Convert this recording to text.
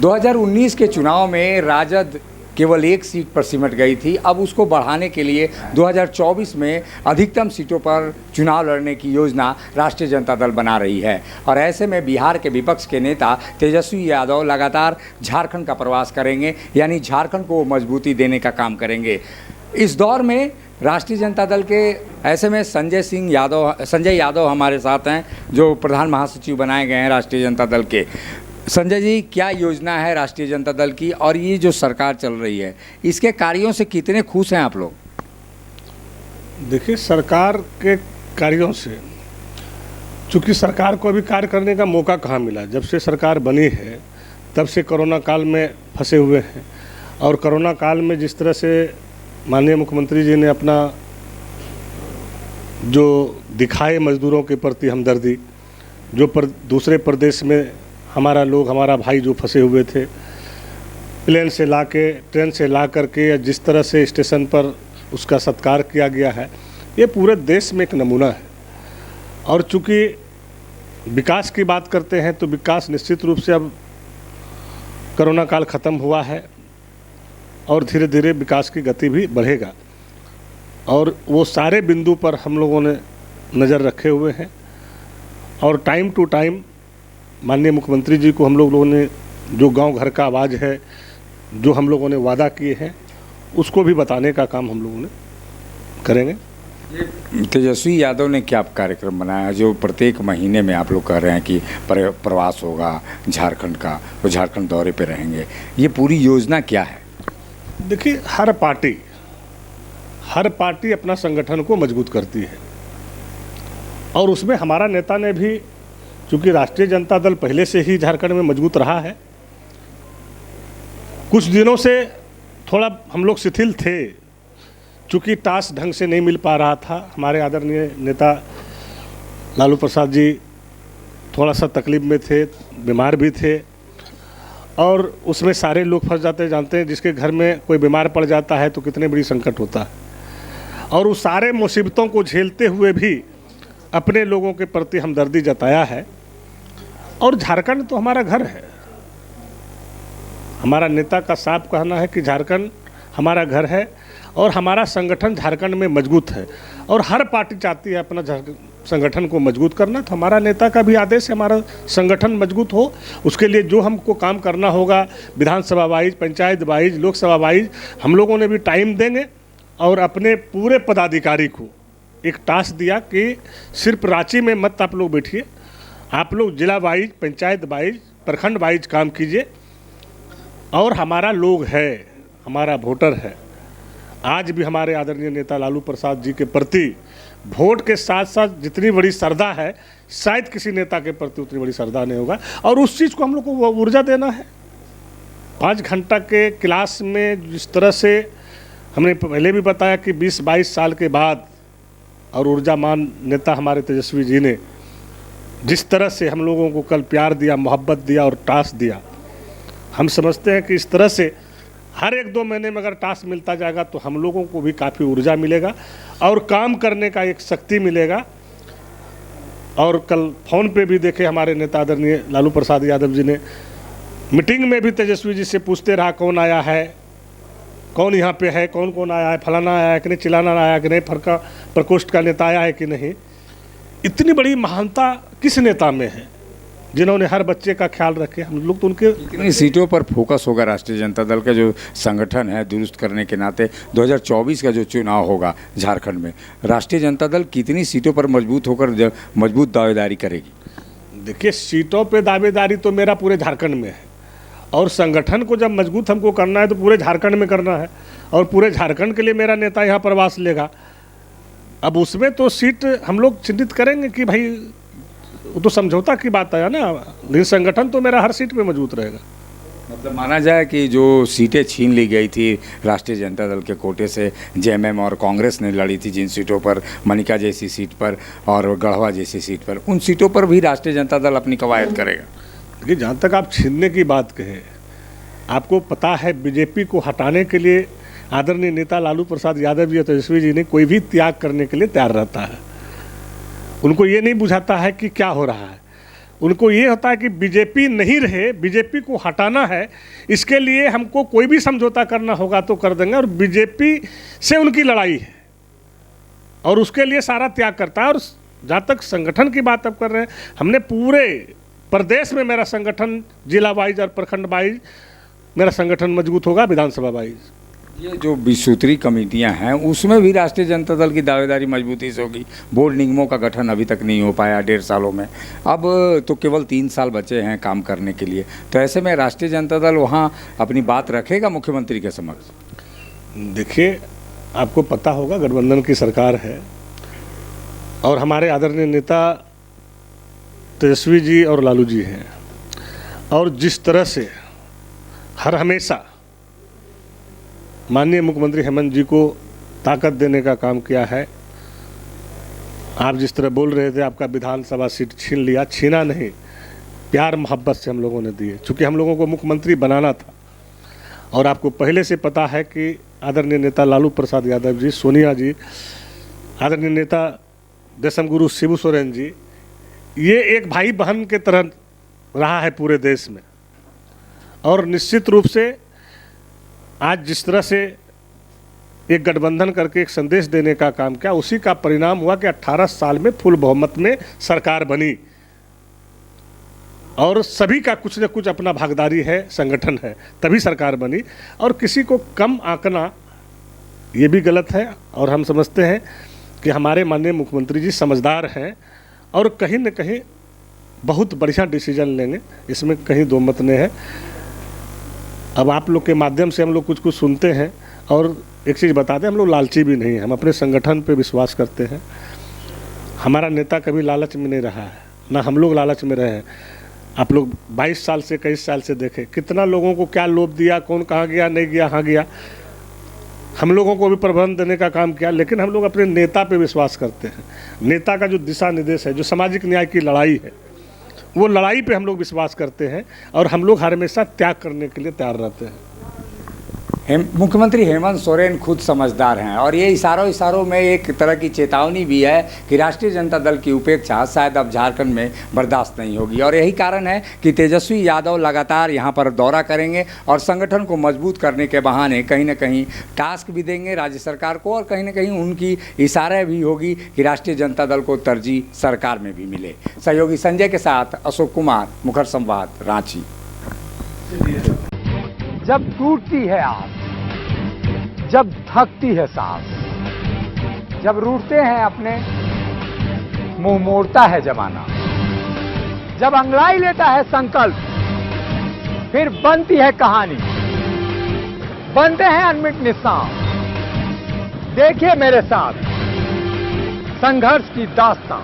2019 के चुनाव में राजद केवल एक सीट पर सिमट गई थी। अब उसको बढ़ाने के लिए 2024 में अधिकतम सीटों पर चुनाव लड़ने की योजना राष्ट्रीय जनता दल बना रही है। और ऐसे में बिहार के विपक्ष के नेता तेजस्वी यादव लगातार झारखंड का प्रवास करेंगे, यानी झारखंड को मजबूती देने का काम करेंगे। इस दौर में राष्ट्रीय जनता दल के ऐसे में संजय यादव हमारे साथ हैं, जो प्रधान महासचिव बनाए गए हैं राष्ट्रीय जनता दल के। संजय जी, क्या योजना है राष्ट्रीय जनता दल की, और ये जो सरकार चल रही है इसके कार्यों से कितने खुश हैं आप लोग? देखिए, सरकार के कार्यों से, चूँकि सरकार को अभी कार्य करने का मौका कहाँ मिला। जब से सरकार बनी है तब से कोरोना काल में फंसे हुए हैं। और कोरोना काल में जिस तरह से माननीय मुख्यमंत्री जी ने अपना जो दिखाए मजदूरों के प्रति हमदर्दी, जो दूसरे प्रदेश में हमारा भाई जो फंसे हुए थे, प्लेन से ला के, ट्रेन से ला करके, या जिस तरह से स्टेशन पर उसका सत्कार किया गया है, ये पूरे देश में एक नमूना है। और चूँकि विकास की बात करते हैं तो विकास निश्चित रूप से अब कोरोना काल ख़त्म हुआ है और धीरे धीरे विकास की गति भी बढ़ेगा। और वो सारे बिंदु पर हम लोगों ने नज़र रखे हुए हैं। और टाइम टू टाइम माननीय मुख्यमंत्री जी को हम लोगों ने जो गांव घर का आवाज़ है, जो हम लोगों ने वादा किए हैं, उसको भी बताने का काम हम लोगों ने करेंगे। तेजस्वी यादव ने क्या कार्यक्रम बनाया जो प्रत्येक महीने में आप लोग कह रहे हैं कि प्रवास होगा झारखंड का, वो झारखंड दौरे पे रहेंगे, ये पूरी योजना क्या है? देखिए, हर पार्टी अपना संगठन को मजबूत करती है। और उसमें हमारा नेता ने भी, चूँकि राष्ट्रीय जनता दल पहले से ही झारखंड में मजबूत रहा है, कुछ दिनों से थोड़ा हम लोग शिथिल थे, चूँकि टास्क ढंग से नहीं मिल पा रहा था। हमारे आदरणीय नेता लालू प्रसाद जी थोड़ा सा तकलीफ में थे, बीमार भी थे, और उसमें सारे लोग फंस जाते जानते हैं। जिसके घर में कोई बीमार पड़ जाता है तो कितने बड़ी संकट होता है। और उस सारे मुसीबतों को झेलते हुए भी अपने लोगों के प्रति हमदर्दी जताया है। और झारखंड तो हमारा घर है। हमारा नेता का साफ कहना है कि झारखंड हमारा घर है और हमारा संगठन झारखंड में मजबूत है। और हर पार्टी चाहती है अपना संगठन को मजबूत करना। तो हमारा नेता का भी आदेश है हमारा संगठन मजबूत हो। उसके लिए जो हमको काम करना होगा, Vidhan Sabha wise, panchayat wise, Lok Sabha wise, हम लोगों ने भी टाइम देंगे। और अपने पूरे पदाधिकारी को एक टास्क दिया कि सिर्फ रांची में मत आप लोग बैठिए, आप लोग जिला वाइज, पंचायत वाइज, प्रखंड वाइज काम कीजिए। और हमारा लोग है, हमारा वोटर है। आज भी हमारे आदरणीय नेता लालू प्रसाद जी के प्रति वोट के साथ साथ जितनी बड़ी श्रद्धा है, शायद किसी नेता के प्रति उतनी बड़ी श्रद्धा नहीं होगा। और उस चीज़ को हम लोग को ऊर्जा देना है। 5 घंटा के क्लास में जिस तरह से हमने पहले भी बताया कि 20-22 साल के बाद, और ऊर्जामान नेता हमारे तेजस्वी जी ने जिस तरह से हम लोगों को कल प्यार दिया, मोहब्बत दिया और टास्क दिया, हम समझते हैं कि इस तरह से हर 1-2 महीने में अगर टास्क मिलता जाएगा तो हम लोगों को भी काफ़ी ऊर्जा मिलेगा और काम करने का एक शक्ति मिलेगा। और कल फ़ोन पे भी देखे हमारे नेता आदरणीय लालू प्रसाद यादव जी ने मीटिंग में भी तेजस्वी जी से पूछते रहा, कौन आया है, कौन यहाँ पे है, कौन कौन आया है, फलाना आया है कि नहीं, चिलाना आया है कि नहीं, प्रकोष्ठ का नेता आया है कि नहीं। इतनी बड़ी महानता किस नेता में है जिन्होंने हर बच्चे का ख्याल रखे। हम लोग तो उनके कितनी सीटों पर फोकस होगा राष्ट्रीय जनता दल का जो संगठन है दुरुस्त करने के नाते? 2024 का जो चुनाव होगा झारखंड में, राष्ट्रीय जनता दल कितनी सीटों पर मजबूत होकर मजबूत दावेदारी करेगी? देखिए, सीटों पे दावेदारी तो मेरा पूरे झारखंड में है। और संगठन को जब मजबूत हमको करना है तो पूरे झारखंड में करना है। और पूरे झारखंड के लिए मेरा नेता यहाँ प्रवास लेगा। अब उसमें तो सीट हम लोग चिन्हित करेंगे कि भाई, वो तो समझौता की बात है ना, लेकिन संगठन तो मेरा हर सीट पे मजबूत रहेगा। मतलब माना जाए कि जो सीटें छीन ली गई थी राष्ट्रीय जनता दल के कोटे से, जेएमएम और कांग्रेस ने लड़ी थी जिन सीटों पर, मनिका जैसी सीट पर और गढ़वा जैसी सीट पर, उन सीटों पर भी राष्ट्रीय जनता दल अपनी कवायद करेगा। देखिए, जहाँ तक आप छीनने की बात कहें, आपको पता है बीजेपी को हटाने के लिए आदरणीय नेता लालू प्रसाद यादव जी और तेजस्वी जी ने कोई भी त्याग करने के लिए तैयार रहता है। उनको ये नहीं बुझाता है कि क्या हो रहा है। उनको ये होता है कि बीजेपी नहीं रहे, बीजेपी को हटाना है, इसके लिए हमको कोई भी समझौता करना होगा तो कर देंगे, और बीजेपी से उनकी लड़ाई है और उसके लिए सारा त्याग करता है। और जहाँ तक संगठन की बात अब कर रहे हैं, हमने पूरे प्रदेश में मेरा संगठन जिला वाइज और प्रखंड वाइज मेरा संगठन मजबूत होगा, विधानसभा वाइज। ये जो 20 सूत्री कमेटियां हैं उसमें भी राष्ट्रीय जनता दल की दावेदारी मजबूती से होगी। बोर्ड निगमों का गठन अभी तक नहीं हो पाया 1.5 सालों में, अब तो केवल 3 साल बचे हैं काम करने के लिए, तो ऐसे में राष्ट्रीय जनता दल वहाँ अपनी बात रखेगा मुख्यमंत्री के समक्ष? देखिए, आपको पता होगा गठबंधन की सरकार है और हमारे आदरणीय नेता तेजस्वी जी और लालू जी हैं, और जिस तरह से हर हमेशा माननीय मुख्यमंत्री हेमंत जी को ताकत देने का काम किया है। आप जिस तरह बोल रहे थे आपका विधानसभा सीट छीन लिया, छीना नहीं, प्यार मोहब्बत से हम लोगों ने दिए, चूँकि हम लोगों को मुख्यमंत्री बनाना था। और आपको पहले से पता है कि आदरणीय नेता लालू प्रसाद यादव जी, सोनिया जी, आदरणीय नेता देशम गुरु शिबू सोरेन जी, ये एक भाई बहन के तरह रहा है पूरे देश में। और निश्चित रूप से आज जिस तरह से एक गठबंधन करके एक संदेश देने का काम किया, उसी का परिणाम हुआ कि 18 साल में फुल बहुमत में सरकार बनी, और सभी का कुछ न कुछ अपना भागीदारी है, संगठन है, तभी सरकार बनी। और किसी को कम आंकना ये भी गलत है, और हम समझते हैं कि हमारे माननीय मुख्यमंत्री जी समझदार हैं और कहीं न कहीं बहुत बढ़िया डिसीजन लेंगे, इसमें कहीं दो मत नहीं है। अब आप लोग के माध्यम से हम लोग कुछ कुछ सुनते हैं, और एक चीज़ बता दें, हम लोग लालची भी नहीं हैं, हम अपने संगठन पे विश्वास करते हैं। हमारा नेता कभी लालच में नहीं रहा है, ना हम लोग लालच में रहे हैं। आप लोग 22 साल से 21 साल से देखें कितना लोगों को क्या लोभ दिया, कौन कहाँ गया, नहीं गया, हाँ गया। हम लोगों को भी प्रबंध देने का काम किया, लेकिन हम लोग अपने नेता पे विश्वास करते हैं। नेता का जो दिशा निर्देश है, जो सामाजिक न्याय की लड़ाई है, वो लड़ाई पे हम लोग विश्वास करते हैं, और हम लोग हर हमेशा त्याग करने के लिए तैयार रहते हैं। मुख्यमंत्री हेमंत सोरेन खुद समझदार हैं, और ये इशारों में एक तरह की चेतावनी भी है कि राष्ट्रीय जनता दल की उपेक्षा शायद अब झारखंड में बर्दाश्त नहीं होगी, और यही कारण है कि तेजस्वी यादव लगातार यहाँ पर दौरा करेंगे और संगठन को मजबूत करने के बहाने कहीं न कहीं टास्क भी देंगे राज्य सरकार को, और कहीं न कहीं उनकी इशारा भी होगी कि राष्ट्रीय जनता दल को तरजीह सरकार में भी मिले। सहयोगी संजय के साथ अशोक कुमार, मुखर संवाद, रांची। जब टूटती है आस, जब थकती है सांस, जब रूठते हैं अपने, मुंह मोड़ता है जमाना, जब अंगड़ाई लेता है संकल्प, फिर बनती है कहानी, बनते हैं अनमिट निशान। देखिए मेरे साथ संघर्ष की दास्तां।